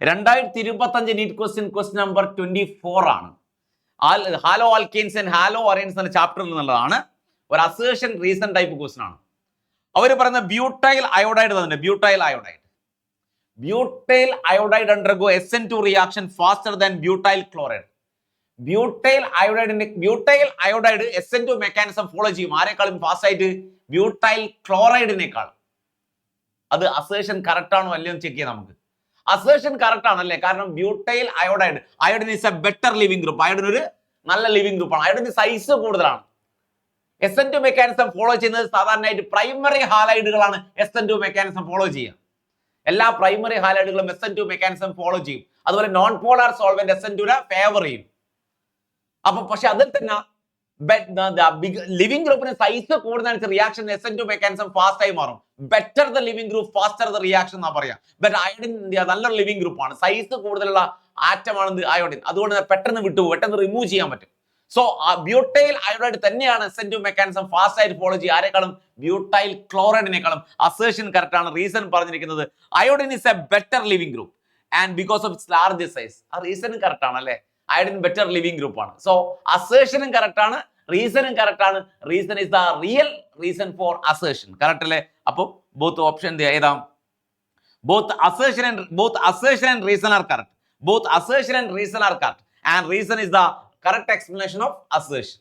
2025 NEET question number 24 ആണ്. Hello alkanes and hello അറേൻസ് എന്ന ചാപ്റ്ററിൽ നിന്നുള്ളതാണ്. ഒരു അസേർഷൻ റീസൺ ടൈപ്പ് ക്വസ്റ്റ്യൻ ആണ്. അവർ പറയുന്ന ബ്യൂട്ടൈൽ അയോഡൈഡ് തന്നെ. Butyl iodide undergo SN2 reaction faster than butyl chloride. Butyl iodide SN2 mechanism follow ചെയ്യും. ആരെക്കാളും ഫാസ്റ്റ് ആയിട്ട്? ബ്യൂട്ടൈൽ ക്ലോറൈഡിനേക്കാൾ. അത് അസേർഷൻ കറക്റ്റ് ആണോ അല്ലയോ ചെക്ക് ചെയ്യാം നമുക്ക്. അസേർഷൻ കറക്റ്റ് ആണല്ലേ, കാരണം butyl അയോഡൈൻ is A better living group. Iodine ഒരു നല്ല ലിവിംഗ് ഗ്രൂപ്പാണ്. അയോഡിന്റെ സൈസ് കൂടുതലാണ്. SN2 മെക്കാനിസം ഫോളോ ചെയ്യുന്നത് സാധാരണയായിട്ട് പ്രൈമറി ഹാലൈഡുകളാണ് SN2 മെക്കാനിസം ഫോളോ ചെയ്യുക. എല്ലാ പ്രൈമറി ഹാലൈഡുകളും SN2 മെക്കാനിസം ഫോളോ ചെയ്യും. അതുപോലെ non polar solvent SN2 favour ചെയ്യും. അപ്പൊ പക്ഷെ അതിൽ തന്നെ ലിവിംഗ് ഗ്രൂപ്പിന് സൈസ് കൂടുന്നതിനനുസരിച്ച് റിയാക്ഷൻ SN2 മെക്കാനിസം ഫാസ്റ്റ് ആയി മാറും. Better the leaving group faster the reaction എന്നാ പറയാം. ബട്ട് അയോഡിൻ നല്ലൊരു ലിവിംഗ് ഗ്രൂപ്പാണ്. സൈസ് കൂടുതലുള്ള ആറ്റമാണ് അയോഡിൻ. അതുകൊണ്ട് പെട്ടെന്ന് വിട്ടുപോകും, പെട്ടെന്ന് റിമൂവ് ചെയ്യാൻ പറ്റും. സോ ബ്യൂട്ടൈൽ അയോഡൈഡ് തന്നെയാണ് SN2 മെക്കാനിസം ഫാസ്റ്റ് ആയിട്ട് ഫോളോ ചെയ്യുക. ആരെക്കാളും? ബ്യൂട്ടൈൽ ക്ലോറൈഡിനേക്കാളും. അസേർഷൻ കറക്റ്റ് ആണ്. റീസൺ പറഞ്ഞിരിക്കുന്നത് iodine is A better living group and because of its large size. ആ റീസണും കറക്റ്റ് ആണ് അല്ലേ. അയോഡിൻ ബെറ്റർ ലിവിംഗ് ഗ്രൂപ്പ് ആണ്. സോ അസേർഷനും കറക്റ്റ് ആണ്, റീസണും കറക്റ്റ് ആണ്. Reason is the real reason for assertion. Correct അല്ലേ? അപ്പോൾ ബോത്ത് ഓപ്ഷൻ ഏതാ? Both assertion and reason are correct. And reason is the correct explanation of assertion.